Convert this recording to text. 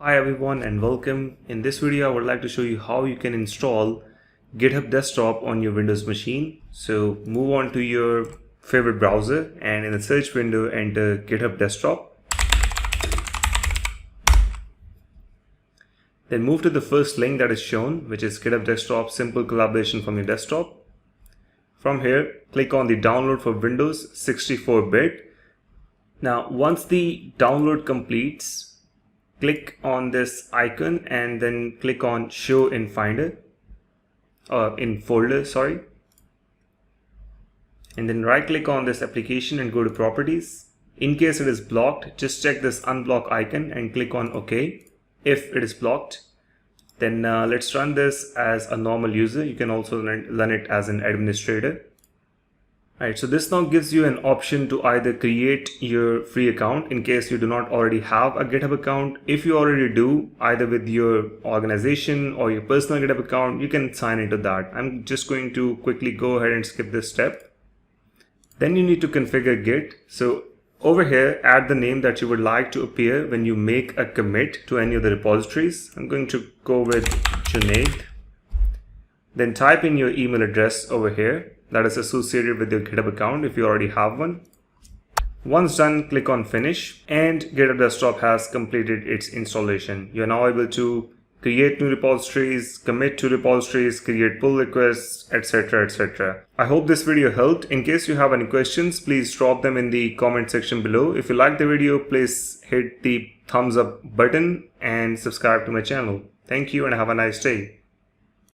Hi everyone and welcome. In this video I would like to show you how you can install GitHub Desktop on your Windows machine. So move on to your favorite browser and in the search window enter GitHub Desktop. Then move to the first link that is shown, which is GitHub Desktop Simple Collaboration from your desktop. From here click on the download for Windows 64-bit. Now once the download completes, click on this icon and then click on show in folder, and then right click on this application and go to properties. In case it is blocked, just check this unblock icon and click on OK. If it is blocked, then let's run this as a normal user. You can also run it as an administrator. Right, so this now gives you an option to either create your free account in case you do not already have a GitHub account. If you already do, either with your organization or your personal GitHub account, you can sign into that. I'm just going to quickly go ahead and skip this step. Then you need to configure Git. So over here, add the name that you would like to appear when you make a commit to any of the repositories. I'm going to go with Junaid. Then type in your email address over here that is associated with your GitHub account if you already have one. Once done, click on finish and GitHub Desktop has completed its installation. You are now able to create new repositories, commit to repositories, create pull requests, etc. etc. I hope this video helped. In case you have any questions, please drop them in the comment section below. If you like the video, please hit the thumbs up button and subscribe to my channel. Thank you and have a nice day.